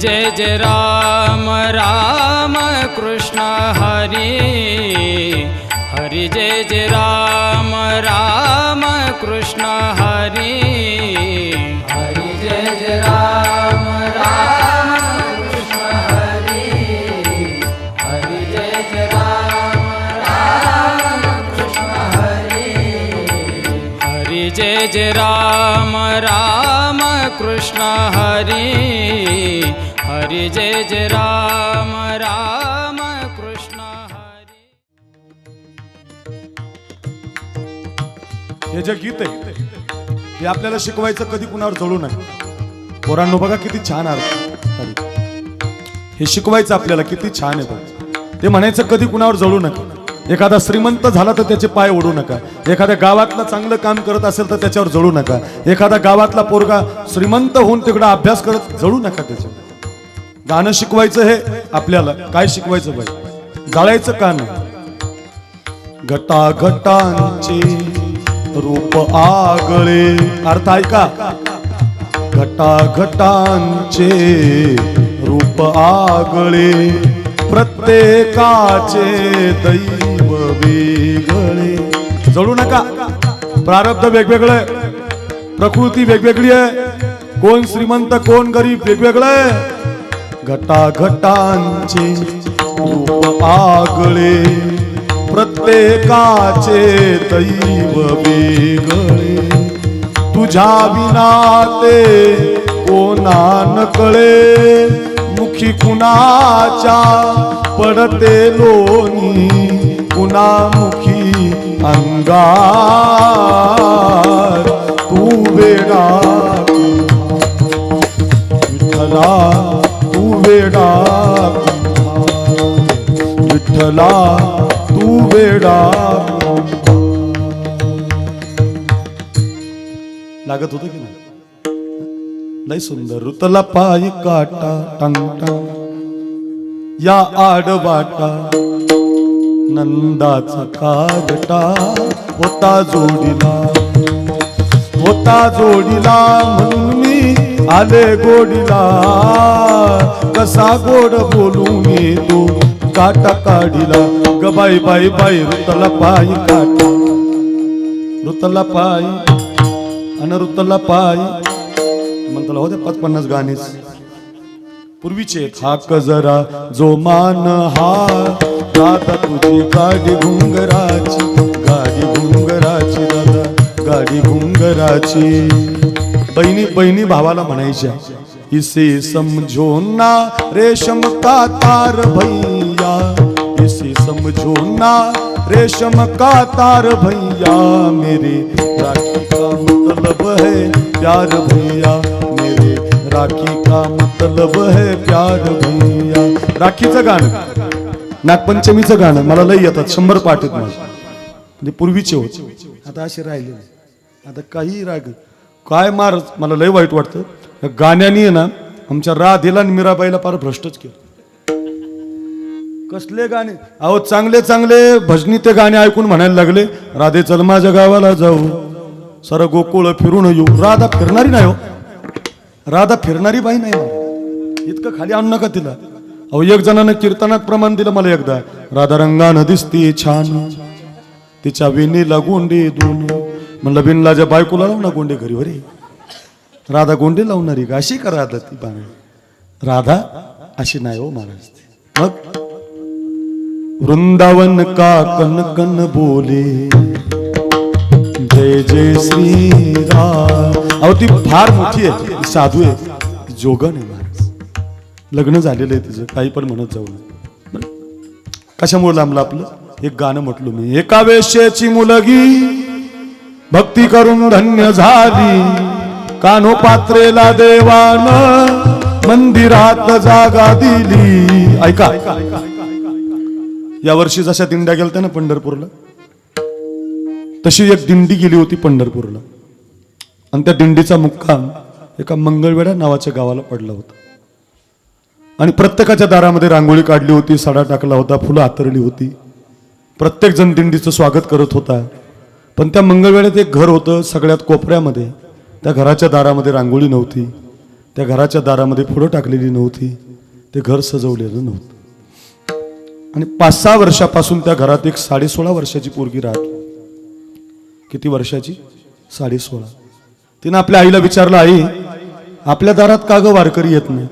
जय जय राम राम कृष्ण हरि हरि जय जय राम राम कृष्ण हरि हरि जय जय राम राम कृष्ण हरि हरि जय जय राम राम कृष्ण हरि हरि जय जय राम राम कृष्ण हरि हरि जय जय राम राम कृष्ण हरि. हे जे गीत आहे हे आपल्याला शिकवायचं कधी कुणावर जळू नये. पोरांनो बघा किती छान अर्थ. हे शिकवायचं आपल्याला किती छान आहे बघ. ते म्हणायचं कधी कुणावर जळू नका. एखादा श्रीमंत झाला तर त्याचे पाय ओढू नका. एखाद्या गावातला चांगलं काम करत असेल तर त्याच्यावर जळू नका. एखादा गावातला पोरगा श्रीमंत होऊन तिकडे अभ्यास करत जळू नका त्याच्यावर. गाणं शिकवायचं हे आपल्याला. काय शिकवायचं बाई? जाळायचं का नाही. घटाघटांचे रूप आगळे. अर्थ ऐका. घटाघटांचे रूप आगळे प्रत्येकाचे दैव वेगळे. जळू नका. प्रारब्ध वेगवेगळे, प्रकृती वेगवेगळी आहे. कोण श्रीमंत कोण गरीब वेगवेगळे. घटाघटांचे रूप आगळे प्रत्येकाचे दैव वेगळे. तुझ्या विना ते कोणा न कळे. मुखी कुणाच्या पडते लोणी कुणामुखी अंगार. तू वेडा विठ्ठला तू वेडा विठ्ठला तू वेडा. लागत होतं की नाही? लय सुंदर. ऋतला पायी काटा टांग टांग या आडवाटा नंदाचा कागटा होता जोडीला म्हणून मी आले गोडीला. कसा गोड बोलून येतो काटा काढीला. ग बाई बाई बाई ऋतला पायी काटा. ऋतला पायी अन ऋतला पायी म्हणतो होते 50 गाणेच पूर्वीचे. हाक जरा जो मान हा दादा तुझी गाडी घुंगराची दादा गाडी घुंगराची. बहिणी बहिणी भावाला म्हणायच्या इसे समझो ना रेशम का तार भैया. इसे समझो ना रेशम का तार भैया. मेरे राखी का मतलब है प्यार भैया. मेरे राखी का मतलब है प्यार भैया. राखीचं गाणं नागपंचमीचं गाणं मला लई येतात. 100 पाठ आहेत माझे. म्हणजे पूर्वीचे होते. आता असे राहिले. आता काही राग काय मार. मला लई वाईट वाटतं. गाण्याने आहे ना आमच्या राधेला आणि मीराबाईला फार भ्रष्टच केलं. कसले गाणे अहो चांगले चांगले भजनी ते गाणे ऐकून म्हणायला लागले राधे चल माझ्या गावाला जाऊ सर गोकुळ फिरून येऊ. राधा फिरणारी नाही हो. राधा फिरणारी बाई नाही. इतकं खाली आणू नका तिला. अहो एक जणानं कीर्तनात प्रमाण दिलं मला एकदा. राधा रंगानं दिसते छान तिच्या वेणीला गोंडे दोन. म्हणलं बिनलाच्या बायकोला लावू ना गोंडे घरी. वरे राधा गोंडे लावणारी का? अशी का राधा ती बाण? राधा अशी नाही हो महाराज. मग वृंदावन का कन कन बोले जय जय श्री राम. अहो ती फार मोठी आहे. साधू आहे. जोगन आहे महाराज. लग्न झालेलं आहे तिचं. काही पण म्हणत जाऊ नये. कशामुळे लांबलं आपलं? एक गाणं म्हटलं मी. एका वेश्येची मुलगी भक्ती करून धन्य झाली. कान्हो पात्रेला देवान मंदिरात जागा दिली. ऐका. या वर्षी जशा दिंड्या गेलत्या ना पंढरपूरला तशी एक दिंडी गेली होती पंढरपूरला. आणि त्या दिंडीचा मुक्काम एका मंगळवेढा नावाच्या गावाला पडला होता. आणि प्रत्येकाच्या दारामध्ये रांगोळी काढली होती. सडा टाकला होता. फुलं हातरली होती. प्रत्येक जण दिंडीचं स्वागत करत होता. पण त्या मंगळवेढ्यात एक घर होतं सगळ्यात कोपऱ्यामध्ये. त्या घराच्या दारामध्ये रांगोळी नव्हती. त्या घराच्या दारामध्ये फुलं टाकलेली नव्हती, ते घर सजवलेलं नव्हतं. आणि 5-6 वर्षापासून त्या घरात एक 16.5 वर्षाची पोरगी राहत. किती वर्षाची? 16.5. तिनं आपल्या आईला विचारलं, आई आपल्या दारात का ग वारकरी येत नाही?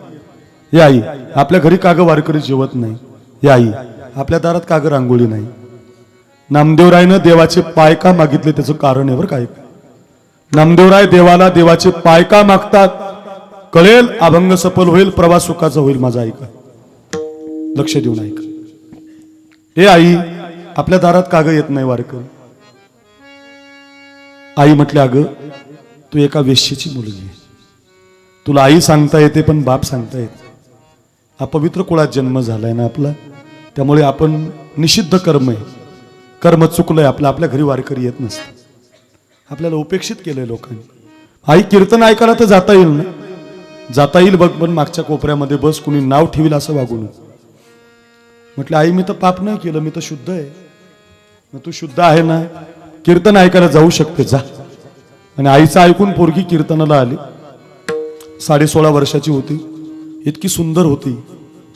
हे आई आपल्या घरी का ग वारकरी जेवत नाही? हे आई आपल्या दारात का ग रांगोळी नाही? नामदेवरायनं देवाचे पाय का मागितले त्याचं कारण आहे बरं काय. नामदेवराय देवाला देवाचे पाय का मागतात कळेल, अभंग सफल होईल, प्रवास सुखाचा होईल. माझा ऐका, लक्ष देऊन ऐका. हे आई आपल्या दारात का ग येत नाही वारकरी? आई म्हटले, अगं तू एका वेश्येची मुलगी आहे, तुला आई सांगता येते पण बाप सांगता येते. अपवित्र कुळात जन्म झालाय ना आपला, त्यामुळे आपण निषिद्ध कर्म आहे, कर्म चुकलंय आपलं. आपल्या घरी वारकरी येत नसतं, आपल्याला उपेक्षित केलंय लोकांनी. आई कीर्तन ऐकायला तर जाता येईल ना? जाता येईल बघ, पण मागच्या कोपऱ्यामध्ये बस, कुणी नाव ठेवील असं वागू नको. म्हटलं आई मी तर पाप नाही केलं, मी तर शुद्ध आहे. मग तू शुद्ध आहे ना, कीर्तन ऐकायला जाऊ शकते, जा. आणि आईचं ऐकून पोरगी कीर्तनाला आली. 16.5 वर्षाची होती, इतकी सुंदर होती.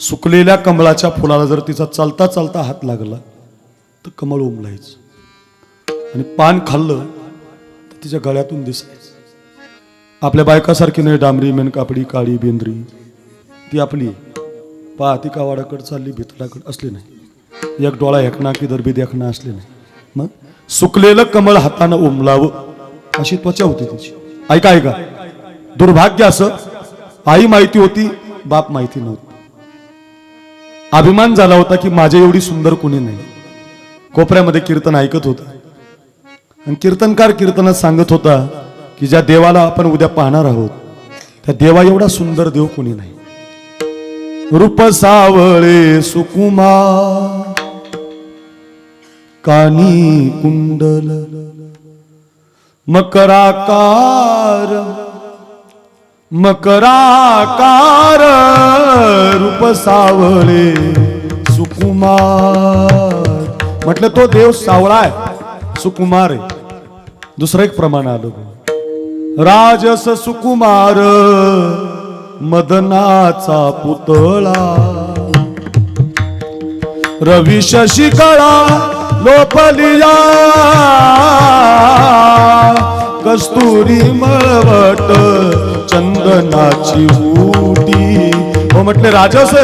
सुकलेल्या कमळाच्या फुलाला जर तिचा चालता चालता हात लागला तर कमळ उमलायचं, आणि पान खाल्लं तर तिच्या गळ्यातून दिसायचं. आपल्या बायकासारखी नाही, डांबरी मेनकापडी काळी बेंद्री, ती आपली पहा. ती कावाडाकडे चालली भितडाकडे असली नाही, एक डोळा हेकणा की दरबी देखणा असले नाही. मग सुकलेलं कमळ हातानं उमलावं अशी त्वचा होती तिची. ऐका ऐका, दुर्भाग्य असं, आई माहिती होती, बाप माहिती नव्हती. अभिमान झाला होता की माझ्या एवढी सुंदर कोणी नाही. कोपऱ्यामध्ये कीर्तन ऐकत होता, आणि कीर्तनकार कीर्तनात सांगत होता की ज्या देवाला आपण उद्या पाहणार आहोत त्या देवा एवढा सुंदर देव कोणी नाही. रूप सावळे सुकुमार, कानी कुंडल, मकराकार मकराकार, रूप सावळे सुकुमार. म्हटलं तो देव सावळा आहे, सुकुमार आहे. दुसरं एक प्रमाण आलं, राजस सुकुमार, मदनाचा पुतळा, रवी शशिकळा लोपलिया, कस्तुरी मळवट चंदनाची उटी. हो म्हटले राजस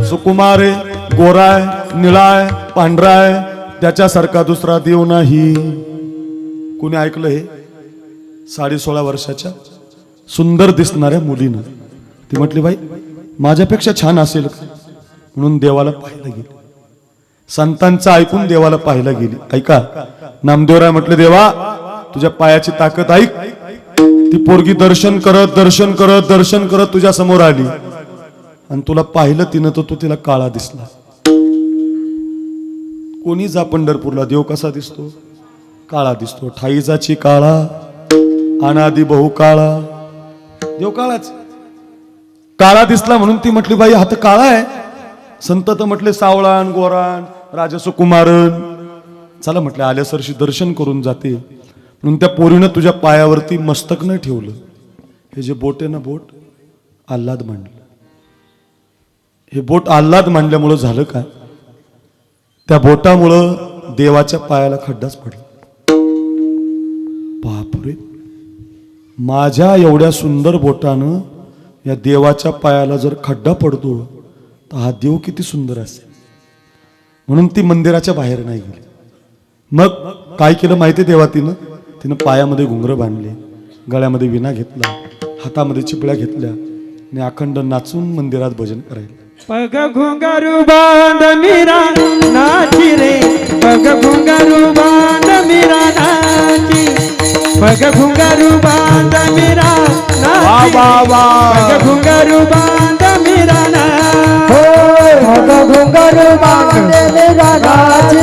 सुकुमार आहे, गोराय, निळाय, पांढराय, त्याच्यासारखा दुसरा देव नाही. कुणी ऐकलं हे? 16.5 वर्षाच्या सुंदर दिसणाऱ्या मुलीनं ती म्हटली, बाई माझ्यापेक्षा छान असेल का? म्हणून देवाला पाहायला गेली. संतांचं ऐकून देवाला पाहायला गेली. ऐका, नामदेवराय म्हटले, देवा तुझ्या पायाची ताकद ऐक. ती पोरगी दर्शन करत दर्शन करत दर्शन करत तुझ्या समोर आली, आणि तुला पाहिलं तिनं तर तू तिला काळा दिसला. कोणी जा पंढरपूरला, देव कसा दिसतो? काळा दिसतो. ठाईजाची काळा, अनादी बहु काळा, देव काळाच. काळा दिसला म्हणून ती म्हटली, बाई हा तर काळा आहे. संत तर म्हटले सावळान गोरान राजसुकुमारन. चला म्हटलं आल्यासरशी दर्शन करून जाते. म्हणून त्या पोरीनं तुझ्या पायावरती मस्तक नाही ठेवलं. हे जे बोट आहे ना, बोट आल्हाद मांडलं. हे बोट आल्हाद मांडल्यामुळं झालं काय, त्या बोटामुळं देवाच्या पायाला खड्डाच पडला. बापरे, माझ्या एवढ्या सुंदर बोटानं या देवाच्या पायाला जर खड्डा पडतो तर हा देव किती सुंदर असेल. म्हणून ती मंदिराच्या बाहेर नाही गेली. मग काय केलं माहिती देवा तिनं पायामध्ये घुंगरं बांधले, गळ्यामध्ये विणा घेतला, हातामध्ये चिपळ्या घेतल्या, आणि अखंड नाचून मंदिरात भजन करायला. पग घुंगारू बांध मीरा नाची रे, पग घुंगारू बांध मीरा नाची, पग घुंगारू बांध मीरा नाची, पग घुंगारू बांध मीरा नाची, पग घुंगारू बांध मीरा नाची,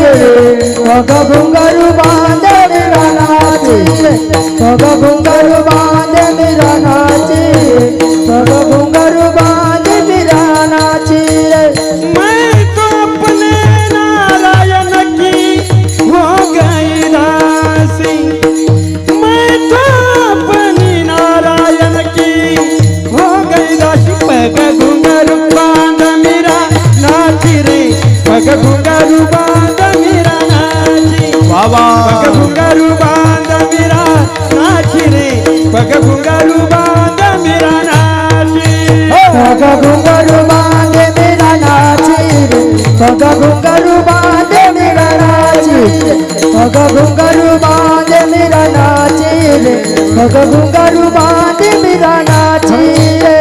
पग घुंगारू बांध मीरा नाची, पग घुंगारू बांध मीरा नाची, पग घुंगारू बांध मीरा नाची. मैं तो अपने नारायण की हो गई दासी, मैं तो अपनी नारायण की हो घुंगरू बांध मीरा नाची रे पग घुंगरू बांध मीरा नाची बाबा पग घुंगरू बांध मीरा नाची रे पग घुंगरू बांध मीरा नाची पग घुंगरू बांध मीरा नाची रे पग घुंगरू बांध मीरा नाची पग घुंगरू बांध मीरा नाची रे पग घुंगरू बांध मीरा नाची रे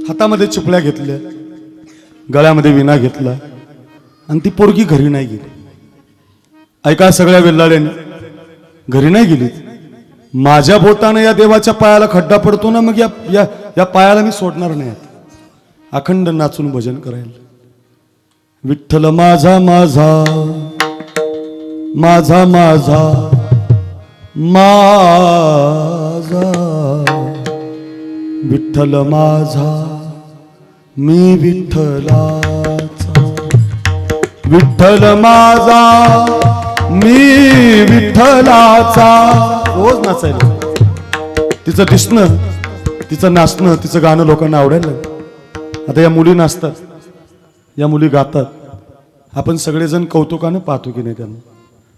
हातामध्ये चिपळ्या घेतल्या गळ्यामध्ये विणा घेतला आणि ती पोरगी घरी नाही गेली. ऐका सगळ्या वेल्लाड्यांनी घरी नाही गेली. माझ्या बोटानं या देवाच्या पायाला खड्डा पडतो ना मग या या या पायाला मी सोडणार नाही. अखंड नाचून भजन करायला. विठ्ठल माझा माझा माझा माझा माझा विठ्ठल माझा मी विठ्ठलाचा विठ्ठल माझा मी विठ्ठलाचा. रोज नाचायला. तिचं दिसणं तिचं नाचणं तिचं गाणं लोकांना आवडायला लागलं. आता या मुली नाचतात या मुली गातात. आपण सगळेजण कौतुकानं पाहतो की नाही त्यांना.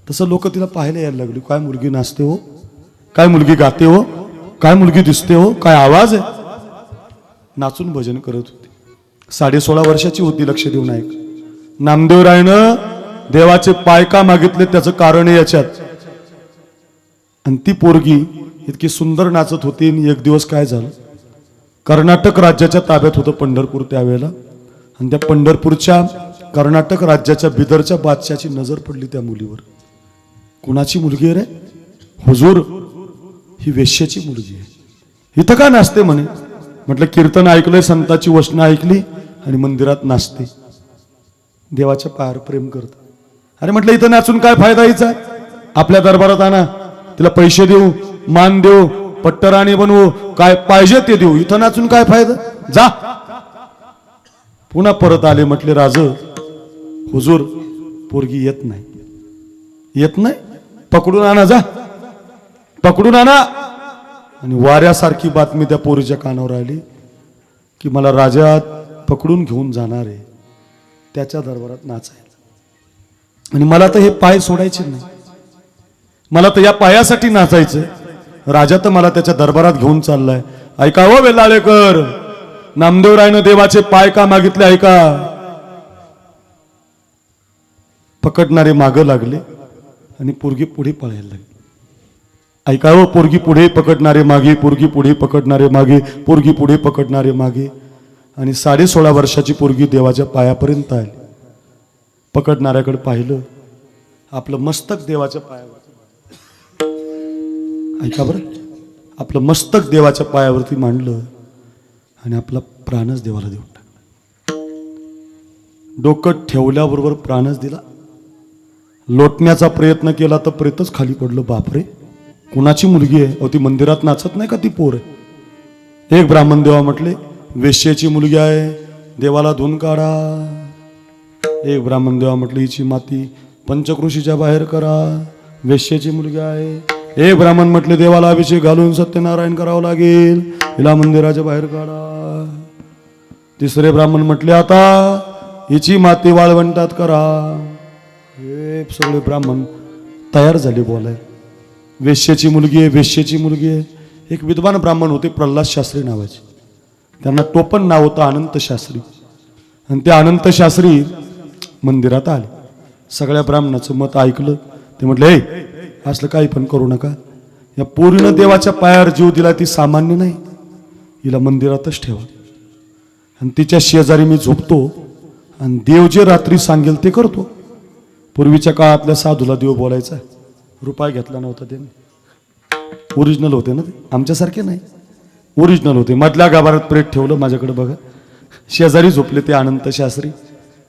तसं लोक तिला पाहायला यायला लागली. काय मुलगी नाचते हो काय मुलगी गाते हो काय मुलगी दिसते हो काय आवाज आहे. नाचून भजन करत होती. 16.5 वर्षाची होती. लक्ष देऊन ऐक. नामदेवरायनं देवाचे पाय का मागितले त्याचं कारण आहे याच्यात. आणि ती पोरगी इतकी सुंदर नाचत होती. आणि एक दिवस काय झालं कर्नाटक राज्याच्या ताब्यात होतं पंढरपूर त्यावेळेला. आणि त्या पंढरपूरच्या कर्नाटक राज्याच्या बिदरच्या बादशाची नजर पडली त्या मुलीवर. कुणाची मुलगी आहे रे. हुजूर ही वेश्याची मुलगी आहे. इथं का नाचते म्हणे. म्हटलं कीर्तन ऐकलंय संताची वचनं ऐकली आणि मंदिरात नाचते देवाच्या पायावर प्रेम करत. अरे म्हटलं इथं नाचून काय फायदा हिचा. आपल्या दरबारात आणा तिला पैसे देऊ मान देऊ पट्टराणी बनवू काय पाहिजे ते देऊ. इथं नाचून काय फायदा. जा. पुन्हा परत आले. म्हटले राज हुजूर पोरगी येत नाही येत नाही. पकडून आणा जा पकडून आणा. आणि वाऱ्यासारखी बातमी त्या पोरीच्या कानावर आली की मला राजा पकडून घेऊन जाणार आहे त्याच्या दरबारात नाचायला. आणि मला तर हे पाय सोडायचे नाही. मला तर या पायासाठी नाचायचं. राजा तर मला त्याच्या दरबारात घेऊन चाललाय. ऐका हो वेलाळेकर. नामदेवरायनं देवाचे पाय का मागितले ऐका. पकडणारे मागं लागले आणि पोरगी पुढे पळायला लागली. ऐका हो पोरगी पुढे पकडणारे मागे पोरगी पुढे पकडणारे मागे पोरगी पुढे पकडणारे मागे. आणि 16.5 वर्षाची पोरगी देवाच्या पायापर्यंत आली. पकडणाऱ्याकडे पाहिलं. आपलं मस्तक देवाच्या पायावर. ऐका बरं. आपलं मस्तक देवाच्या पायावरती मांडलं आणि आपला प्राणच देवाला देऊन टाकला. डोकं ठेवल्याबरोबर प्राणच दिला. लोटण्याचा प्रयत्न केला तर प्रेतच खाली पडलं. बापरे कुणाची मुलगी आहे. अहो ती मंदिरात नाचत नाही का ती पोर आहे. एक ब्राह्मण देवा म्हटले वेश्येची मुलगी आहे देवाला धुवून काढा. एक ब्राह्मण देवा म्हटले हिची माती पंचकृषीच्या बाहेर करा वेश्येची मुलगी आहे. एक ब्राह्मण म्हटले देवाला अभिषेक घालून सत्यनारायण करावं लागेल हिला मंदिराच्या बाहेर काढा. तिसरे ब्राह्मण म्हटले आता हिची माती वाळवंटात करा. हे सगळे ब्राह्मण तयार झाले बोलाय. वेश्येची मुलगी आहे वेश्येची मुलगी आहे. एक विद्वान ब्राह्मण होते प्रल्हाद शास्त्री नावाचे. त्यांना टोपण नाव होतं अनंत शास्त्री. आणि ते अनंत शास्त्री मंदिरात आले. सगळ्या ब्राह्मणाचं मत ऐकलं. ते म्हटलं हे असलं काही पण करू नका. या पूर्ण देवाच्या पायावर जीव दिला ती सामान्य नाही. हिला मंदिरातच ठेवा. आणि तिच्या शेजारी मी झोपतो आणि देव जे रात्री सांगेल ते करतो. पूर्वीच्या काळातल्या साधूला देव बोलायचा. रुपया घेतला नव्हता त्यांनी. ओरिजिनल होते ना ते. आमच्यासारखे नाही ओरिजिनल होते. मधल्या गाभारात प्रेत ठेवलं माझ्याकडे बघा. शेजारी झोपले ते अनंत शास्त्री.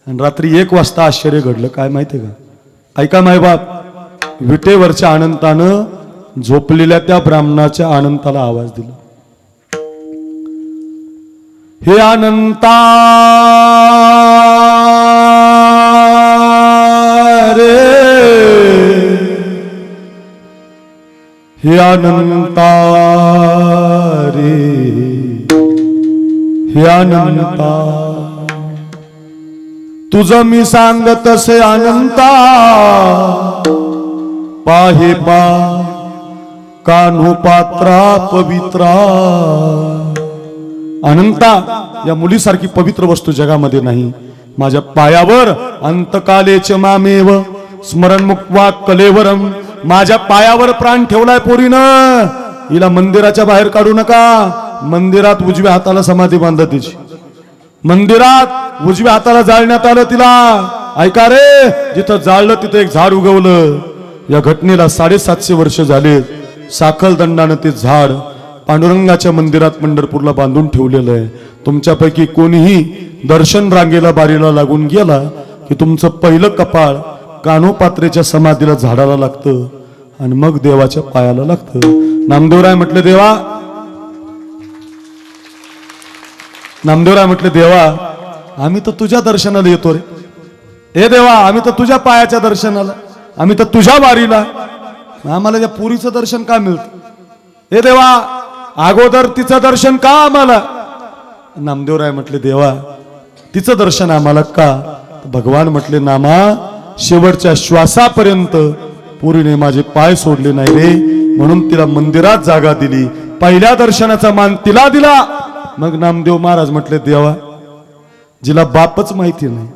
आणि रात्री 1 वाजता आश्चर्य घडलं. काय माहितीये का. ऐका मायबाप. विटेवरच्या अनंतानं झोपलेल्या त्या ब्राह्मणाच्या अनंताला आवाज दिला. हे अनंता रे हे अनंता रे हे अनंता तुझं मी सांगत असे अनंता पाहे पा कान्हो पात्रा पवित्रा अनंता या मुलीसारखी पवित्र वस्तू जगामध्ये नाही माझ्या पायावर अंतकालेच मामेव स्मरण मुक्वा कलेवरम माझ्या पायावर प्राण ठेवलाय पोरीनं हिला मंदिराच्या बाहेर काढू नका मंदिरात उजव्या हाताला समाधी बांधा तिची मंदिरात उजव्या हाताला जाळण्यात आलं तिला ऐका रे जिथं जाळलं तिथं एक झाड उगवलं या घटनेला 750 वर्ष झाले साखळदंडानं ते झाड पांडुरंगाच्या मंदिरात पंढरपूरला बांधून ठेवलेलं आहे तुमच्यापैकी कोणीही दर्शन रांगेला बारीला लागून गेला की तुमचं पहिलं कपाळ कान्होपात्रेच्या समाधीला झाडाला लागतं आणि मग देवाच्या पायाला लागतं नामदेवराय म्हटले देवा नामदेवराय म्हटले देवा आम्ही तर तुझ्या दर्शनाला येतो रे हे देवा आम्ही तर तुझ्या पायाच्या दर्शनाला आम्ही तर तुझ्या बारीला आम्हाला त्या पुरीचं दर्शन का मिळतं हे देवा अगोदर तिचं दर्शन का आम्हाला नामदेवराय म्हटले देवा तिचं दर्शन आम्हाला का भगवान म्हटले नामा शेवटच्या श्वासापर्यंत पुरीने माझे पाय सोडले नाही रे म्हणून तिला मंदिरात जागा दिली पहिल्या दर्शनाचा मान तिला दिला मग नामदेव महाराज म्हटले देवा जिला बापच माहिती नाही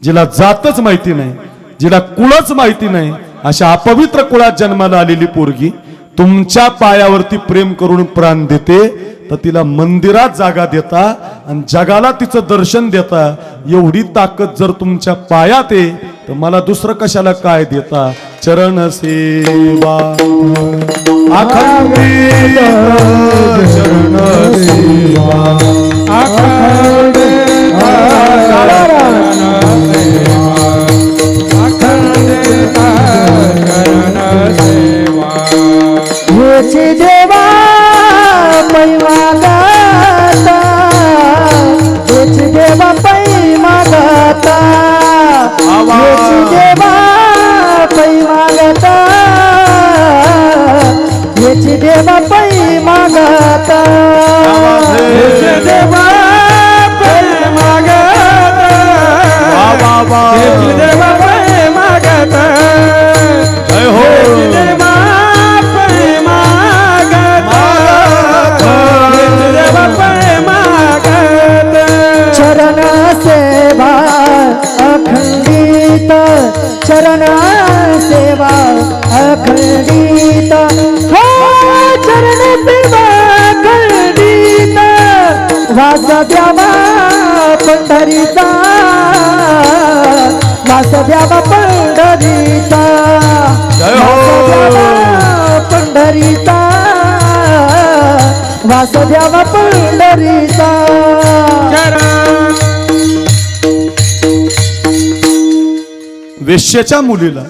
जिला जातच माहिती नाही जिला कुळच माहिती नाही अशा अपवित्र कुळात जन्माला आलेली पोरगी तुमच्या पायावरती प्रेम करून प्राण देते तर तिला मंदिरात जागा देता आणि जगाला तिचं दर्शन देता एवढी ताकद जर तुमच्या पायात आहे तर मला दुसरं कशाला काय देता चरण सेवा अखंडित चरण सेवा हेची देवा पै मागता हेची देवा पै मागता हेची देवा पै मागता हेची देवा पै मागता हेची देवा पै मागता हेची देवा पै मागता जय हो चरण सेवा अखंडित चरण सेवा अखंडित हो चरण सेवा अखंडित वास द्यावा पंढरीचा वास द्यावा पंढरीचा वास द्यावा पंढरीचा वास द्यावा पंढरीचा वेश्येच्या मुलीला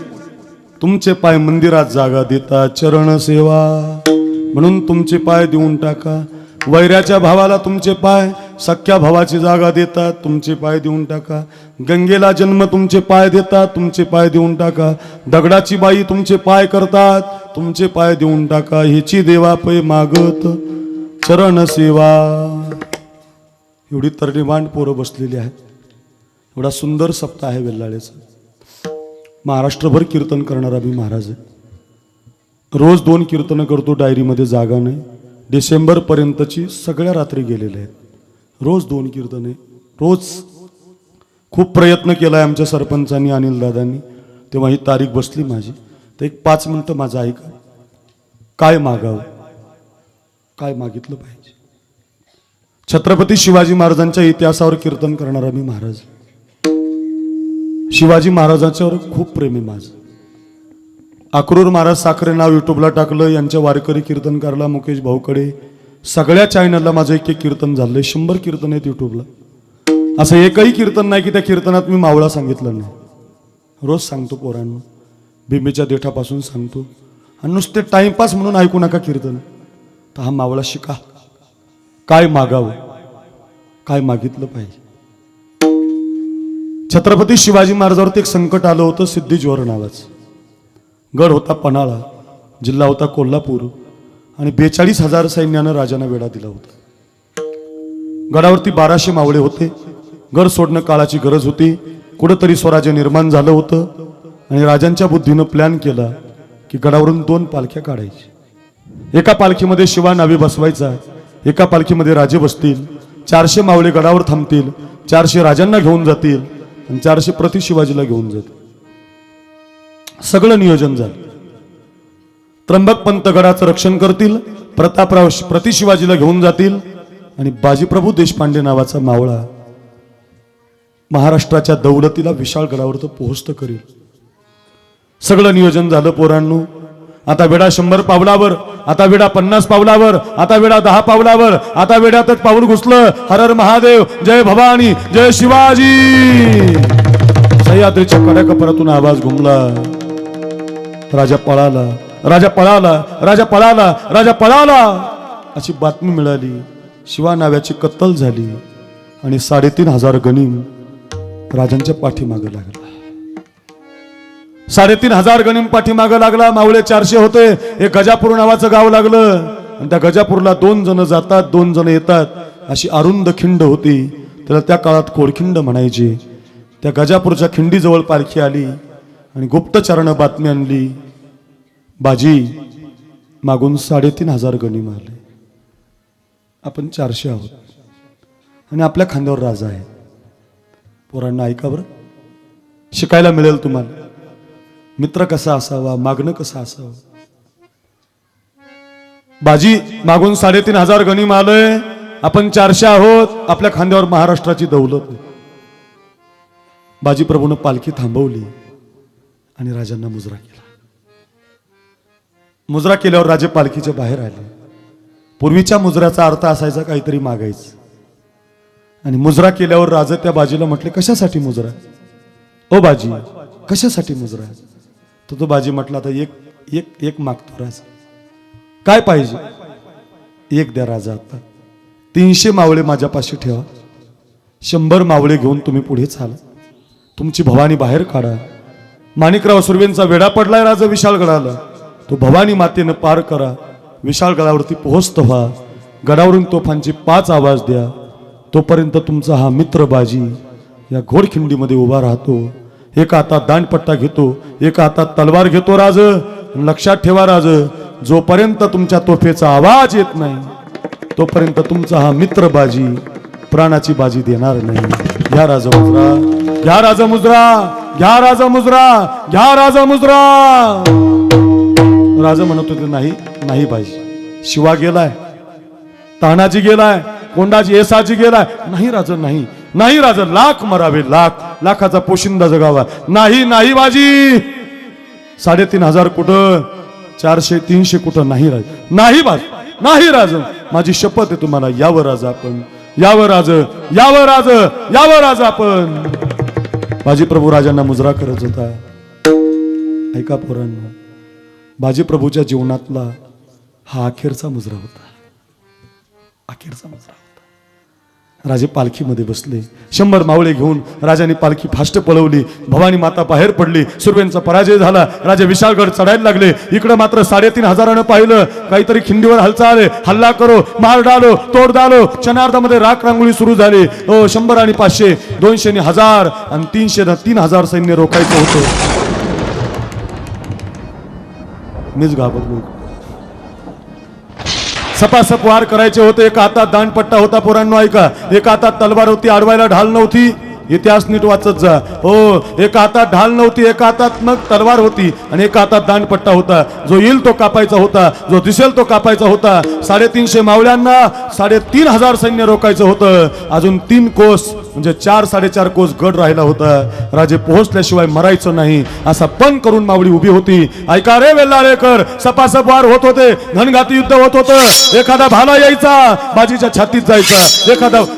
तुमचे पाय मंदिरात जागा देता चरण सेवा म्हणून तुमचे पाय देऊन टाका वैऱ्याच्या भावाला तुमचे पाय सख्या भावाची जागा देतात तुमचे पाय देऊन टाका गंगेला जन्म तुमचे पाय देतात तुमचे पाय देऊन टाका दगडाची बाई तुमचे पाय करतात तुमचे पाय देऊन टाका हिची देवा पै मागत चरण सेवा एवढी तरणीमांड पोरं बसलेली आहेत एवढा सुंदर सप्ताह आहे वेल्लाळेचा महाराष्ट्रभर कीर्तन करणारा मी महाराज आहे रोज 2 कीर्तनं करतो डायरीमध्ये जागा नाही डिसेंबर पर्यंतची सगळ्या रात्री गेलेल्या आहेत रोज 2 कीर्तने रोज खूप प्रयत्न केलाय आमच्या सरपंचांनी अनिल दादांनी तेव्हा ही तारीख बसली माझी तर एक 5 मिनिटं माझं ऐका काय मागावं काय मागितलं पाहिजे छत्रपती शिवाजी महाराजांच्या इतिहासावर कीर्तन करणारा मी महाराज शिवाजी महाराजांच्यावर खूप प्रेम आहे माझं अक्रूर महाराज साखरे नाव युट्यूबला टाकलं यांच्या वारकरी कीर्तनकारला मुकेश भाऊकडे सगळ्या चॅनलला माझं एक कीर्तन झालंय 100 कीर्तन आहेत युट्यूबला असं एकही कीर्तन नाही की त्या कीर्तनात मी मावळा सांगितलं नाही रोज सांगतो पोरांना बिंबीच्या देठापासून सांगतो आणि नुसते टाइमपास म्हणून ऐकू नका कीर्तन तर हा मावळा शिका काय मागावं काय मागितलं पाहिजे छत्रपती शिवाजी महाराजांवरती एक संकट आलं होतं सिद्धी जोहर नावाचं गड होता पन्हाळा जिल्हा होता कोल्हापूर आणि 42,000 सैन्यानं राजांना वेढा दिला होता. गडावरती 1200 मावळे होते. घर सोडणं काळाची गरज होती. कुठंतरी स्वराज्य निर्माण झालं होतं आणि राजांच्या बुद्धीनं प्लॅन केला की गडावरून 2 पालख्या काढायची. एका पालखीमध्ये शिवा नावे बसवायचा, एका पालखीमध्ये राजे बसतील. 400 मावळे गडावर थांबतील, 400 राजांना घेऊन जातील आणि 400 प्रति शिवाजीला घेऊन जातील. सगळं नियोजन झालं. त्र्यंबक पंत गडाचं रक्षण करतील, प्रतापराव प्रति शिवाजीला घेऊन जातील आणि बाजीप्रभू देशपांडे नावाचा मावळा महाराष्ट्राच्या दौलतीला विशाळगडावर तो पोहोचत करील. सगळं नियोजन झालं पोरांनो. आता वेडा 100 पावलावर, आता वेडा 50 पावलावर, आता वेडा 10 पावलावर, आता वेड्यातच पाऊल घुसलं. हर हर महादेव, जय भवानी, जय शिवाजी. सह्याद्रीच्या कड्याकपरातून आवाज घुमला. राजा पळाला, राजा पळाला, राजा पळाला, राजा पळाला अशी बातमी मिळाली. शिवा नाव्याची कत्तल झाली आणि 3,500 गनिम राजांच्या पाठीमागे लागला. 3,500 गनिम पाठीमागे लागला. मावळे 400 होते. एक गजापूर नावाचं गाव लागलं आणि त्या गजापूरला 2 जण जातात, 2 जण येतात अशी अरुंद खिंड होती. त्याला त्या काळात कोळखिंड म्हणायची. त्या गजापूरच्या खिंडीजवळ पालखी आली आणि गुप्तचरानं बातमी आणली, बाजी मागून 3,500 गनिम आले. आपण 400 आहोत आणि आपल्या खांद्यावर राजा आहे. पोरांना ऐका बरं, शिकायला मिळेल तुम्हाला. मित्र कसा असावा, मागणं कसं असावं. बाजी मागून 3,500 गनिम आलंय, आपण 400 आहोत, आपल्या खांद्यावर महाराष्ट्राची दौलत आहे. बाजी प्रभूनं पालखी थांबवली आणि राजांना मुजरा केला. मुजरा केल्यावर राजे पालखीच्या बाहेर आले. पूर्वीच्या मुजऱ्याचा अर्थ असायचा काहीतरी मागायचं. आणि मुजरा केल्यावर राजे त्या बाजीला म्हटले, कशासाठी मुजरा? ओ बाजी, कशासाठी मुजरा? तो बाजी म्हटला, आता एक मागतो राजा. काय पाहिजे? एक द्या राजा. आता 300 मावळे माझ्यापाशी ठेवा. 100 मावळे घेऊन तुम्ही पुढे चाला. तुमची भवानी बाहेर काढा. माणिकराव सुर्वेंचा वेढा पडलाय राजा विशाळगडाला. तो भवानी मातेनं पार करा. विशाळगडावरती पोहोचत व्हा. गडावरून तोफांची 5 आवाज द्या. तोपर्यंत तुमचा हा मित्र बाजी या घोडखिंडीमध्ये उभा राहतो. एका हातात दांडपट्टा घेतो, एका हातात तलवार घेतो. राज लक्षात ठेवा, राज जोपर्यंत तुमच्या तोफेचा आवाज येत नाही तोपर्यंत तुमचा हा मित्र बाजी प्राणाची बाजी देणार नाही. घ्या राजा मुजरा, घ्या राजा मुजरा, घ्या राजा मुजरा, घ्या राजा मुजरा. राजा म्हणत होते, नाही नाही बाजी. शिवा गेलाय, तानाजी गेलाय, कोंडाजी येसाजी गेलाय. नाही राजा, नाही नाही राजा. लाख मरावे, लाखाचा पोशिंदा जगावा. नाही नाही बाजी. 3,500 कुठं, 400 300 कुठं? नाही राजा, नाही बाजी, नाही राजा. माझी शपथ आहे तुम्हाला. यावं राजा आपण, यावं राज, यावं राज, यावं राजा आपण. बाजी प्रभू राजांना मुजरा करत होता. ऐका पोरांनो, बाजी प्रभूच्या जीवनातला हा अखेरचा मुजरा होता. अखेरचा मुजरा होता. राजे पालखीमध्ये बसले. 100 मावळे घेऊन राजाने पालखी फास्ट पळवली. भवानी माता बाहेर पडली. सुर्वेंचा पराजय झाला. राजे विशाळगड चढायला लागले. इकडे मात्र 3,500 पाहिलं काहीतरी खिंडीवर हालचाल आहे. हल्ला करो, मार डालो, तोड डालो. क्षणार्धामध्ये राख रांगोळी सुरू झाली. 100 आणि 500, 200 आणि 1000 आणि 300 आणि 3,000 सैन्य रोखायचं होतं. मीच घाबरलो. सपासप वार करायचे होते. एका हातात दांडपट्टा होता. पोरांनो ऐका, एका हातात तलवार होती, अडवायला ढाल नव्हती. इतिहास नीट वाचत जा. हो, एका हातात ढाल नव्हती, एका हातात मग तलवार होती आणि एका हातात दांडपट्टा होता. जो येईल तो कापायचा होता, जो दिसेल तो कापायचा होता. 350 मावळ्यांना 3,500 सैन्य रोखायचं होतं. अजून 3 कोस म्हणजे 4-4.5 कोस गड राहिला होता. राजे पोहोचल्याशिवाय मरायचं नाही असा पण करून मावळी उभी होती. ऐका रे वेल्लाळेकर, सपासप वार होत होते, घनघाती युद्ध होत होतं. एखादा भाला यायचा, बाजीच्या छातीत जायचा.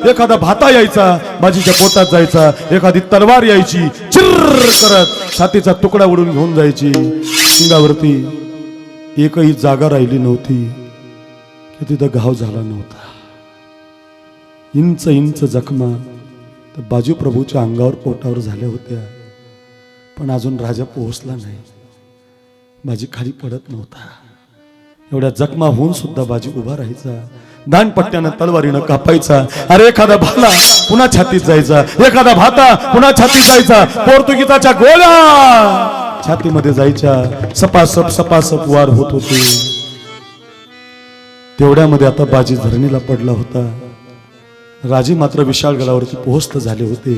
एखादा भाता यायचा, बाजीच्या पोटात जायचा. एखादी तलवार यायची, चिर्र करत छातीचा तुकडा उडून घेऊन जायची. अंगावरती एकही जागा राहिली नव्हती की तिथं घाव झाला नव्हता. इंच इंच जखमा तर बाजू प्रभूच्या अंगावर पोटावर झाल्या होत्या. पण अजून राजा पोहोचला नाही. बाजी खाली पडत नव्हता. एवढ्या जखमा होऊन सुद्धा बाजी उभा राहायचा. दानपट्ट्यानं तलवारीनं कापायचा. अरे एखादा भाला पुन्हा छातीत जायचा, एखादा भाता पुन्हा छातीत जायचा. पोर्तुगीजाच्या गोळ्या छातीमध्ये जायच्या. सपासप सपासप वार होत होते. तेवढ्यामध्ये आता बाजी धरणीला पडला होता. राजे मात्र विशाळगडावरती पोहोचत झाले होते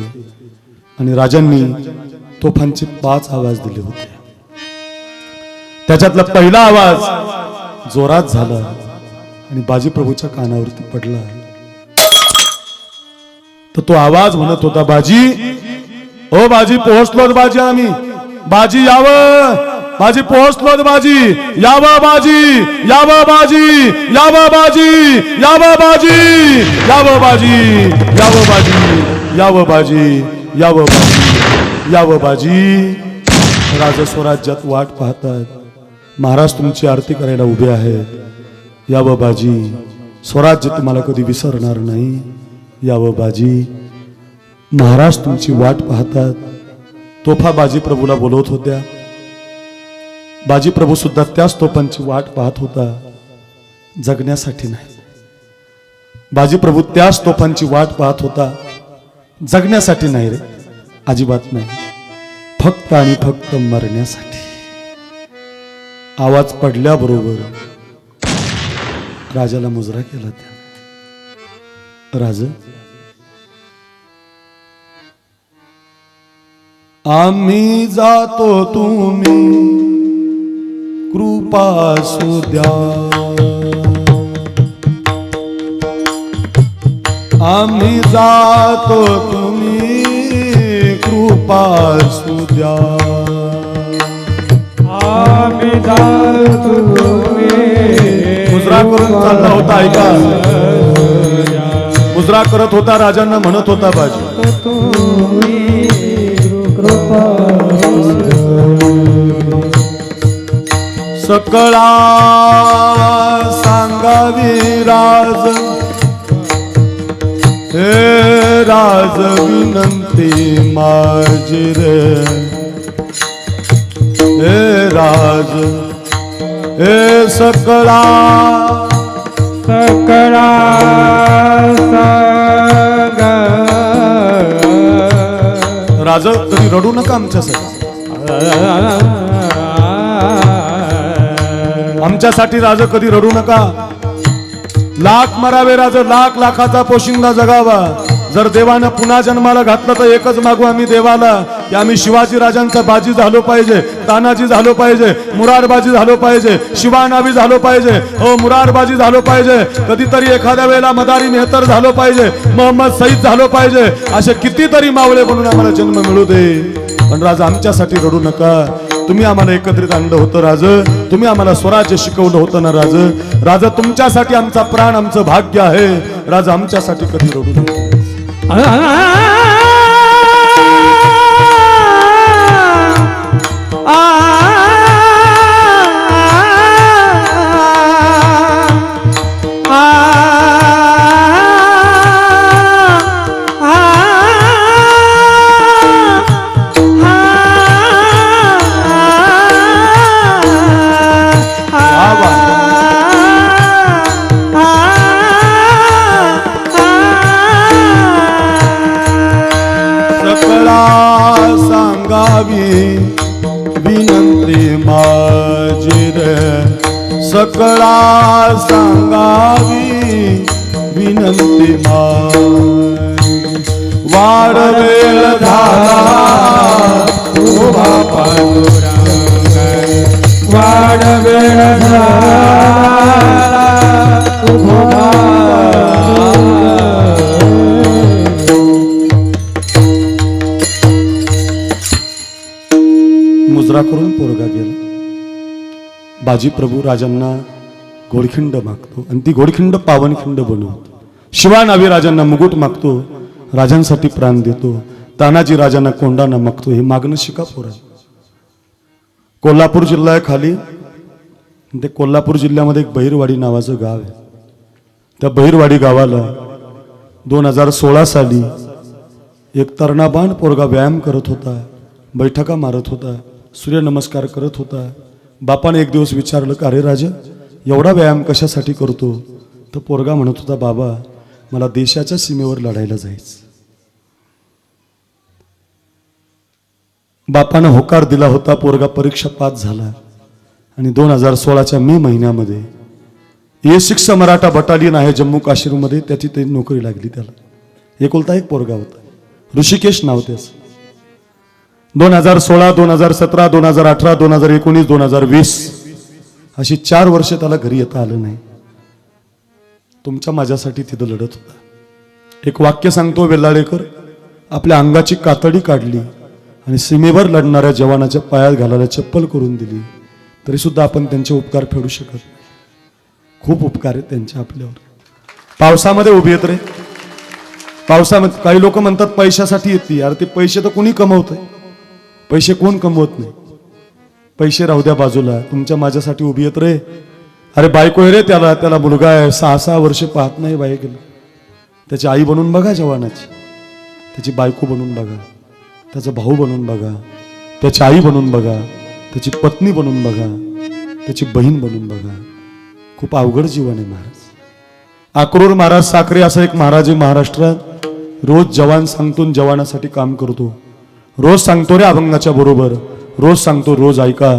आणि राजांनी तोफांचे 5 आवाज दिले होते. त्याच्यातला पहिला आवाज जोरात झाला आणि बाजी प्रभूच्या कानावरती पडला. तर तो आवाज म्हणत होता, बाजी, ओ बाजी, पोहोचलोच बाजी, आम्ही बाजी यावं, बाजी पोहोचलोच बाजी, यावं बाजी, यावं बाजी, यावं बाजी, यावं बाजी, यावं बाजी, यावं बाजी, यावं बाजी, यावं बाजी, यावं बाजी. राजा स्वराज्यात वाट पाहतात. महाराज तुमची आरती करायला उभे आहेत. यावं बाजी, स्वराज्य तुम्हाला कधी विसरणार नाही. यावं बाजी, महाराज तुमची वाट पाहतात. तोफा बाजी प्रभूला बोलवत होत्या. बाजी प्रभू सुद्धा त्याच तोफांची वाट पाहत होता, जगण्यासाठी नाही. बाजी प्रभू त्याच तोफांची वाट पाहत होता, जगण्यासाठी नाही रे, अजिबात नाही, फक्त आणि फक्त मरण्यासाठी. आवाज पडल्याबरोबर राजाला मुजरा केला. त्या राज, आम्ही जातो, तुम्ही कृपा सुद्या. आम्ही जातो, तुम्ही कृपा सुद्या. आम्ही जातो, मुजरा करून चालला होता. ऐका, मुजरा करत होता, राजांना म्हणत होता, बाजी सकळा सांगावी राज, हे राज विनंती माझी रे. हे राज, हे सकळा सकळा राज, कधी रडू नका आमच्यासाठी राज, कधी रडू नका. लाख मरावे राज, लाख लाखाचा पोशिंदा जगावा. जर देवानं पुन्हा जन्माला घातलं तर एकच मागू आम्ही देवाला, की आम्ही शिवाजी राजांचा बाजी झालो पाहिजे, तानाजी झालो पाहिजे, मुरारबाजी झालो पाहिजे, शिवानावी झालो पाहिजे, हो मुरारबाजी झालो पाहिजे, कधीतरी एखाद्या वेळेला मदारी मेहतर झालो पाहिजे, मोहम्मद सईद झालो पाहिजे. असे कितीतरी मावळे म्हणून आम्हाला जन्म मिळू दे. पण राजा, आमच्यासाठी रडू नका. तुम्ही आम्हाला एकत्रित आणलं होतं राज, तुम्ही आम्हाला स्वराज्य शिकवलं होतं ना राज. राजा, तुमच्यासाठी आमचा प्राण, आमचं भाग्य आहे. राजा, आमच्यासाठी कधी रडू नका. विनंती माझी रे, सकळा सांगावी विनंती माझी. वाढ वेळ झाला उभा पांडुरंग, वाढ वेळ झाला उभा. मुजरा करून पोरगा गेला. बाजी प्रभू राजांना घोडखिंड मागतो आणि ती घोडखिंड पावनखिंड बनवतो. शिवानावी राजांना मुकुट मागतो, राजांसाठी प्राण देतो. तानाजी राजांना कोंडाणा मागतो. हे मागणं शिका पोरा. कोल्हापूर जिल्हा आहे खाली, ते कोल्हापूर जिल्ह्यामध्ये एक बहिरवाडी नावाचं गाव आहे. त्या बहिरवाडी गावाला 2016 साली एक तरुणाबाण पोरगा व्यायाम करत होता, बैठका मारत होता, सूर्यनमस्कार करत होता. बापाने एक दिवस विचारलं, का रे राजा, एवढा व्यायाम कशासाठी करतो? तर पोरगा म्हणत होता, बाबा मला देशाच्या सीमेवर लढायला जायचं. बापानं होकार दिला होता. पोरगा परीक्षा पास झाला आणि 2016च्या मे महिन्यामध्ये A6 मराठा बटालियन आहे जम्मू काश्मीरमध्ये, त्याची ते नोकरी लागली. त्याला एकुलता एक पोरगा होता, ऋषिकेश नाव त्याचं. 2016, 2017, 2018, 2019, 2020 अशी 4 वर्ष त्याला घरी येता आलं नाही. तुमच्या माझ्यासाठी तिथं लढत होता. एक वाक्य सांगतो वेल्लाळेकर, आपल्या अंगाची कातडी काढली आणि सीमेवर लढणाऱ्या जवानाच्या पायात घालायला चप्पल करून दिली, तरी सुद्धा आपण त्यांचे उपकार फेडू शकत नाही. खूप उपकार आहेत त्यांचे आपल्यावर. पावसामध्ये उभी येत रे, पावसामध्ये. काही लोक म्हणतात पैशासाठी येते. अरे ते पैसे तर कोणी कमवतंय, पैसे कोण कमवत नाही. पैसे राहू द्या बाजूला, तुमच्या माझ्यासाठी उभी येत रे. अरे बायको आहे रे त्याला, त्याला मुलगा आहे, 6-6 वर्ष पाहत नाही बायकोला. त्याची आई बनून बघा जवानाची, त्याची बायको बनून बघा, त्याचा भाऊ बनून बघा, त्याची आई बनून बघा, त्याची पत्नी बनून बघा, त्याची बहीण बनून बघा. खूप अवघड जीवन आहे महाराज. अक्रूर महाराज साखरे असा एक महाराज आहे महाराष्ट्रात. रोज जवान सांगतो, जवानासाठी काम करतो. रोज सांगतो रे अभंगाच्या बरोबर, रोज सांगतो, रोज ऐका.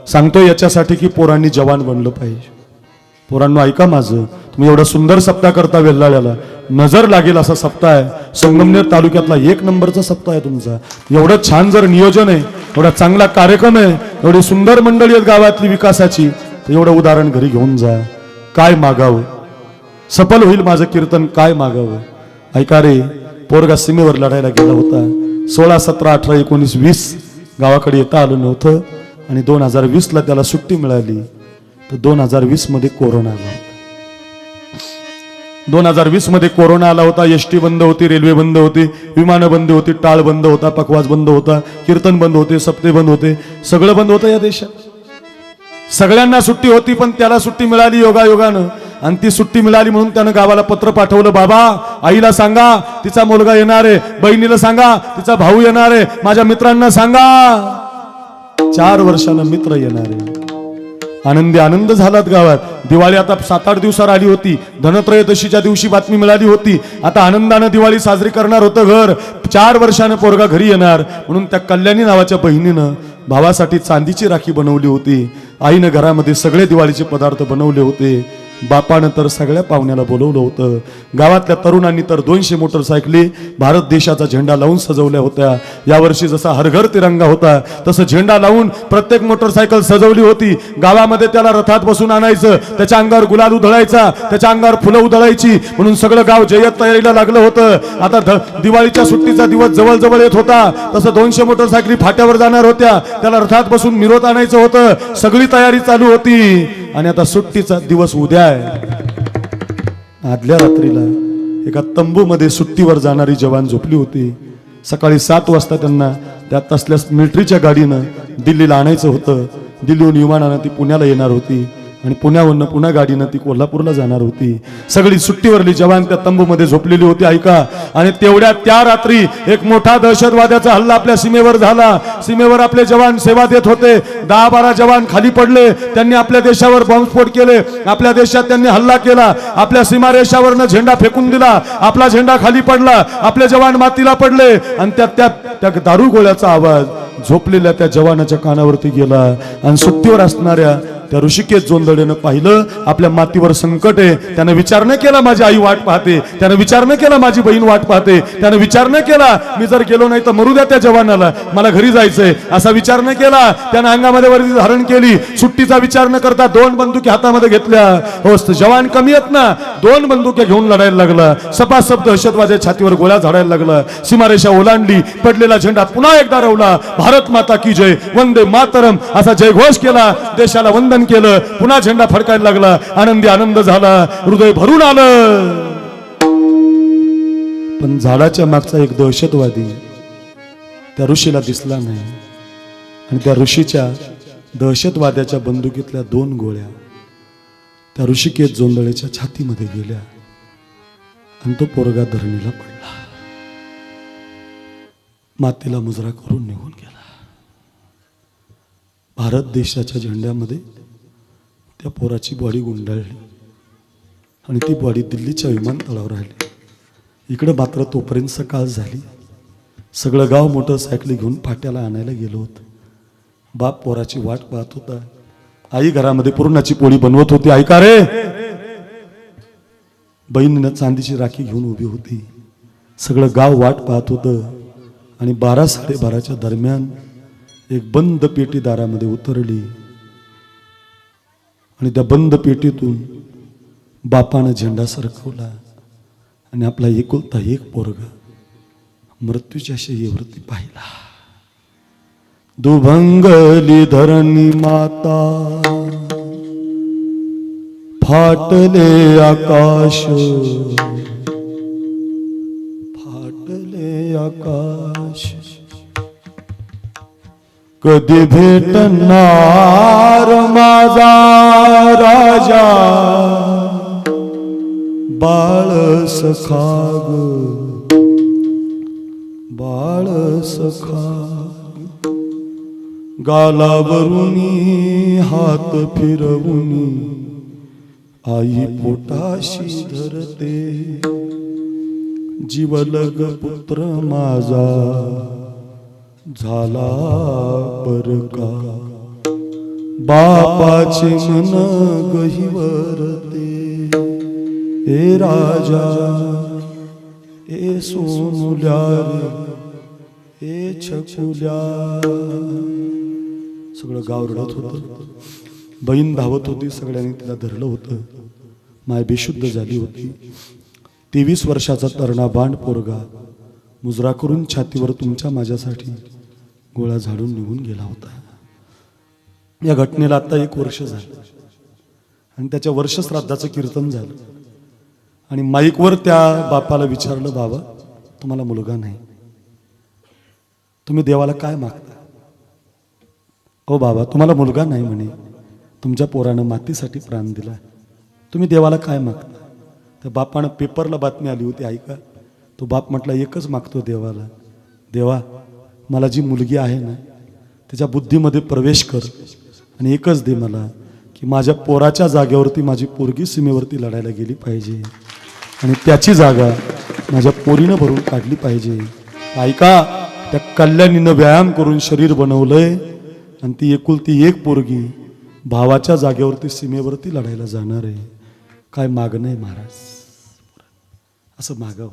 सांगतो याच्यासाठी की पोरांनी जवान बनलं पाहिजे. पोरांनो ऐका माझं, तुम्ही एवढा सुंदर सप्ताह करता वेल्लाळ्याला, नजर लागेल असा सप्ताह आहे. संगमनेर तालुक्यातला 1 नंबरचा सप्ताह आहे तुमचा. एवढं छान जर नियोजन आहे, एवढा चांगला कार्यक्रम आहे, एवढी सुंदर मंडळी आहेत गावातली विकासाची, तर एवढं उदाहरण घरी घेऊन जा. काय मागावं, सफल होईल माझं कीर्तन, काय मागावं. ऐका रे, पोरगा सीमेवर लढायला गेला होता. 16, 17, 18, 19, 20 गावाकडे येता आलं नव्हतं आणि 2020ला त्याला सुट्टी मिळाली. तर 2020 मध्ये कोरोना आला होता. 2020 मध्ये कोरोना आला होता. एसटी बंद होती, रेल्वे बंद होती, विमानं बंद होती, टाळ बंद होता, पखवाज बंद होता, कीर्तन बंद होते, सप्ते बंद होते, सगळं बंद होतं या देशात. सगळ्यांना सुट्टी होती, पण त्याला सुट्टी मिळाली योगायोगानं. आणि ती सुट्टी मिळाली म्हणून त्यानं गावाला पत्र पाठवलं, बाबा आईला सांगा तिचा मुलगा येणार आहे, बहिणीला सांगा तिचा भाऊ येणार आहे, माझ्या मित्रांना सांगा 4 वर्षानं मित्र येणार आहे. आनंदी आनंद झालात गावात. दिवाळी आता 7-8 दिवसावर आली होती. धनत्रयोदशीच्या दिवशी बातमी मिळाली होती, आता आनंदानं दिवाळी साजरी करणार होतं घर. 4 वर्षानं पोरगा घरी येणार म्हणून त्या कल्याणी नावाच्या बहिणीनं भावासाठी चांदीची राखी बनवली होती. आईनं घरामध्ये सगळे दिवाळीचे पदार्थ बनवले होते. बापानं तर सगळ्या पाहुण्याला बोलवलं होतं. गावातल्या तरुणांनी तर 200 मोटरसायकली भारत देशाचा झेंडा लावून सजवल्या होत्या. यावर्षी जसा हर घर तिरंगा होता तसं झेंडा लावून प्रत्येक मोटरसायकल सजवली होती. गावामध्ये त्याला रथात बसून आणायचं, त्याच्या अंगावर गुलाल उधळायचा, त्याच्या अंगावर फुलं उधळायची म्हणून सगळं गाव जय्यत तयारीला लागलं होतं. आता दिवाळीच्या सुट्टीचा दिवस जवळ जवळ येत होता, तसं 200 मोटरसायकली फाट्यावर जाणार होत्या. त्याला रथात बसून मिरवत आणायचं होतं. सगळी तयारी चालू होती आणि आता सुट्टीचा दिवस उद्या आहे. आदल्या रात्रीला एका तंबूमध्ये सुट्टीवर जाणारी जवान झोपली होती. सकाळी 7 वाजता त्यांना त्या तसल्या मिलिटरीच्या गाडीनं दिल्लीला आणायचं होतं. दिल्लीहून विमानानं ती पुण्याला येणार होती आणि पुण्यावरनं पुन्हा गाडीनं ती कोल्हापूरला जाणार होती. सगळी सुट्टीवरली जवान त्या तंबूमध्ये झोपलेली होती. ऐका, आणि तेवढ्या त्या रात्री एक मोठा दहशतवाद्याचा हल्ला आपल्या सीमेवर झाला. सीमेवर आपले जवान सेवा देत होते. 10-12 जवान खाली पडले. त्यांनी आपल्या देशावर बॉम्बस्फोट केले. आपल्या देशात त्यांनी हल्ला केला. आपल्या सीमारेषावरनं झेंडा फेकून दिला. आपला झेंडा खाली पडला. आपले जवान मातीला पडले आणि त्या दारू गोळ्याचा आवाज झोपलेल्या त्या जवानाच्या कानावरती गेला. आणि सुट्टीवर असणाऱ्या त्या ऋषिकेश जोंधळेनं पाहिलं आपल्या मातीवर संकट आहे. त्यानं विचार न केला माझी आई वाट पाहते, त्यानं विचार न केला माझी बहीण वाट पाहते, त्यानं विचार न केला मी जर गेलो नाही तर मरू द्या त्या जवानाला, मला घरी जायचंय असा विचार न केला. त्यानं अंगामध्ये वर्दी धारण केली. सुट्टीचा विचार न करता 2 बंदुकी हातामध्ये घेतल्या. हो, जवान कमी आहेत ना, 2 बंदुक्या घेऊन लढायला लागला. सपासप दहशतवाद्या छातीवर गोळ्या झाडायला लागला. सीमारेषा ओलांडली. पडलेला झेंडा पुन्हा एकदा रोवला. भारत माता की जय, वंदे मातरम असा जयघोष केला. देशाला वंदन केलं. पुन्हा झेंडा फडकायला लागला. आनंदी आनंद झाला. हृदय भरून आलं. पण झाडाच्या मागचा एक दहशतवादी त्या ऋषीला दिसला नाही आणि त्या ऋषीच्या दहशतवाद्याच्या बंदुकीतल्या 2 गोळ्या त्या ऋषिकेश जोंधळेच्या छातीमध्ये गेल्या आणि तो पोरगा धरणीला पडला. मातीला मुजरा करून निघून गेला. भारत देशाच्या झेंड्यामध्ये त्या पोराची बॉडी गुंडाळली आणि ती बॉडी दिल्लीच्या विमानतळावर आली. इकडं मात्र तोपर्यंत सकाळ झाली. सगळं गाव मोटरसायकली घेऊन फाट्याला आणायला गेलो होतं. बाप पोराची वाट पाहत होता. आई घरामध्ये पुरणाची पोळी बनवत होती. ऐका रे, बहिणीनं चांदीची राखी घेऊन उभी होती. सगळं गाव वाट पाहत होतं आणि 12-12:30च्या दरम्यान एक बंद पेटी दारामध्ये उतरली आणि त्या बंद पेटीतून बापानं झेंडा सरकवला आणि आपला एकुलता एक पोरगा मृत्यूच्या शय्येवरती पाहिला. दुभंगली धरणी माता, फाटले आकाश, फाटले आकाश, कधी भेटणार माझा राजा, बाळ सखा ग, बाळ सखा. गालावरुनी हात फिरवुनी आई पोटाशी धरते, जीवलग पुत्र माझा झाला बर का. बापाचे मन गहिवरते, ए राजा ए सोनुल्या रे ए छकुल्या. सगळं गाव रडत होतं. बहीण धावत होती. सगळ्यांनी तिला धरलं होतं. माय बेशुद्ध झाली होती. 23 वर्षाचा तरणा बांड पोरगा मुजरा करून छातीवर तुमच्या माझ्यासाठी गोळा झाडून निघून गेला होता. या घटनेला आता 1 वर्ष झालं आणि त्याच्या वर्षश्राद्धाचं कीर्तन झालं आणि माईकवर त्या बापाला विचारलं, बाबा तुम्हाला मुलगा नाही, तुम्ही देवाला काय मागता? ओ बाबा तुम्हाला मुलगा नाही म्हणे, तुमच्या पोरानं मातीसाठी प्राण दिला, तुम्ही देवाला काय मागता? त्या बापानं पेपरला बातमी आली होती, ऐका. तो बाप म्हटला एकच मागतो देवाला, देवा मला जी मुलगी आहे ना त्याच्या बुद्धीमध्ये प्रवेश कर आणि एकच दे मला की माझ्या पोराच्या जागेवरती माझी पोरगी सीमेवरती लढायला गेली पाहिजे आणि त्याची जागा माझ्या पोरीनं भरून काढली पाहिजे. ऐका, त्या कल्याणीनं व्यायाम करून शरीर बनवलंय आणि ती एकुलती एक पोरगी भावाच्या जागेवरती सीमेवरती लढायला जाणार आहे. काय मागणं आहे महाराज? असं मागावं.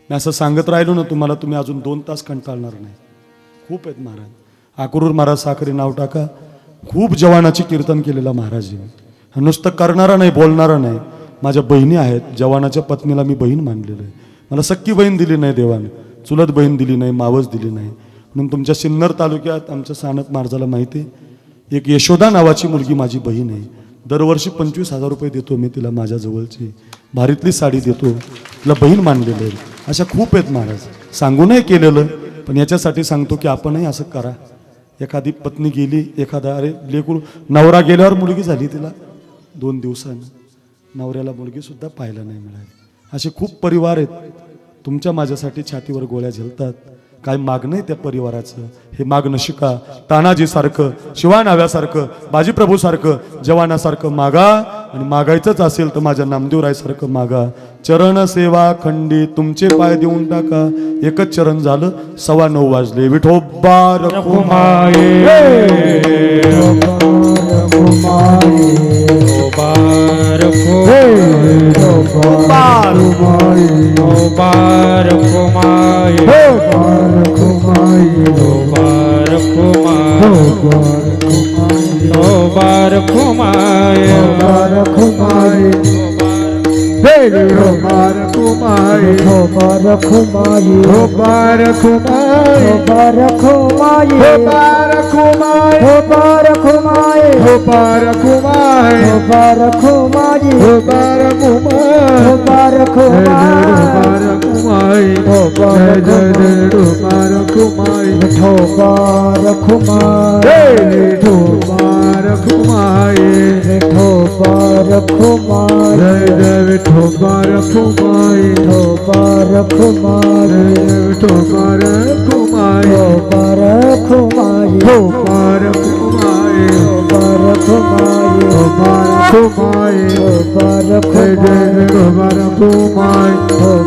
मी असं सांगत राहिलो ना तुम्हाला, तुम्ही अजून 2 तास कंटाळणार नाही. खूप आहेत महाराज. आकुरूर महाराज साखरे नाव टाका. खूप जवानाची कीर्तन केलेला महाराजींनी. नुसतं करणारा नाही, बोलणारा नाही. माझ्या बहिणी आहेत. जवानाच्या पत्नीला मी बहीण मानलेलं आहे. मला सक्की बहीण दिली नाही देवाने, चुलत बहीण दिली नाही, मावस दिली नाही. म्हणून तुमच्या सिन्नर तालुक्यात आमच्या सानप मार्जाला माहिती आहे, एक यशोदा नावाची मुलगी माझी बहीण आहे. दरवर्षी 25,000 रुपये देतो मी तिला, माझ्या जवळची भारीतली साडी देतो, तिला बहीण मानलेलं आहे. अशा खूप आहेत महाराज. सांगू नाही केलेलं, पण याच्यासाठी सांगतो की आपणही असं करा. एखादी पत्नी गेली, एखादा अरे लेकरू नवरा गेल्यावर मुलगी झाली तिला 2 दिवसानं, नवऱ्याला मुलगी सुद्धा पाहायला नाही मिळाली. असे खूप परिवार आहेत तुमच्या माझ्यासाठी छातीवर गोळ्या झेलतात. काय मागणं आहे त्या परिवाराचं हे मागणं शिका. तानाजीसारखं, शिवानाव्यासारखं, बाजीप्रभूसारखं, जवानासारखं मागा आणि मागायचंच असेल तर माझ्या नामदेवरायसारखं मागा. चरण सेवा खंडी तुमचे पाय देऊन टाका. एकच चरण झालं, 9:15 वाजले. विठोबा रखुमाई, Bye. रखुमाई जय जय शोभा रखुमाई जय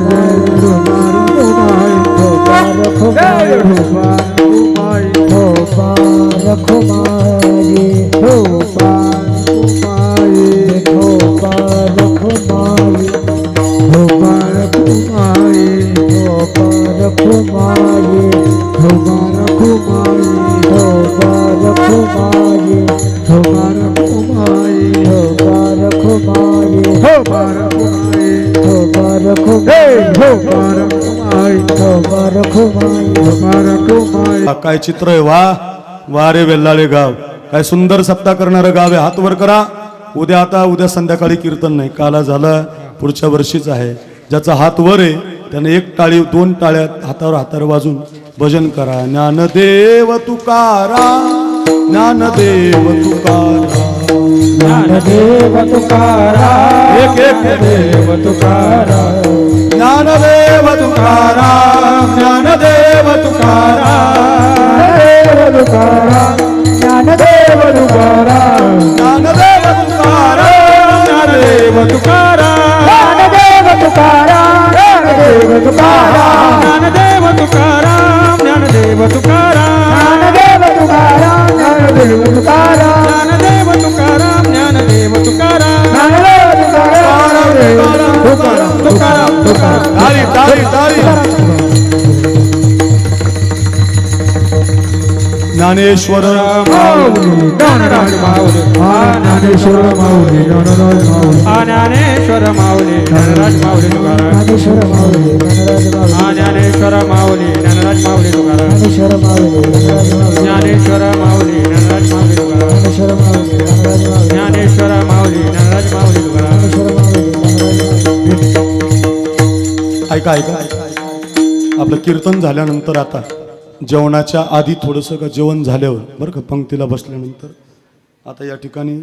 जय शोभा रखुमाई जय शोभा रखुमाई शोभा रखुमाई शोभा रखुमाई शोभा रखुमाई शोभा रखुमाई शोभा रखुमाई शोभा रखुमाई शोभा रखुमाई शोभा रखुमाई शोभा रखुमाई शोभा रखुमाई शोभा रखुमाई शोभा रखुमाई शोभा रखुमाई शोभा रखुमाई हा, काय चित्र आहे वा वा रे वेल्लाळे गाव काय सुंदर सप्ताह करणारं गाव आहे. हात वर करा. उद्या संध्याकाळी कीर्तन नाही, काला झालं, पुढच्या वर्षीच आहे. ज्याचा हात वर आहे त्याने एक टाळी 2 टाळ्या हातावर वाजून भजन करा. ज्ञानदेव तुकाराम ज्ञानदेव तुकाराम ज्ञानदेव तुकाराम एक देव तुकाराम ज्ञानदेव तुकाराम ज्ञानदेव तुकाराम देव तुकाराम ज्ञानदेव तुकाराम ज्ञानदेव तुकाराम ज्ञानदेव तुकाराम ज्ञानदेव तुकाराम ज्ञानदेव तुकाराम ज्ञानदेव तुकाराम ज्ञानदेव तुकाराम ज्ञानदेव तुकाराम ज्ञानदेव तुकाराम ज्ञानदेव तुकाराम ज्ञानदेव तुकाराम ज्ञानदेव तुकाराम तुकाराम तुकाराम तारी तारी तारी ज्ञानेश्वर माऊली ज्ञानराज माऊली ज्ञानेश्वर माऊली ज्ञानराज माऊली ज्ञानेश्वर माऊली ज्ञानराज माऊली तुकाराम ज्ञानेश्वर माऊली ज्ञानेश्वर माऊली ज्ञानराज माऊली तुकाराम ज्ञानेश्वर माऊली ज्ञानेश्वर माऊली ज्ञानराज माऊली तुकाराम ज्ञानेश्वर माऊली ज्ञानेश्वर माऊली ज्ञानराज माऊली तुकाराम ऐका ऐका आपलं कीर्तन झाल्यानंतर आता जेवणाच्या आधी थोडंसं का जेवण झाल्यावर बरं का पंक्तीला बसल्यानंतर आता या ठिकाणी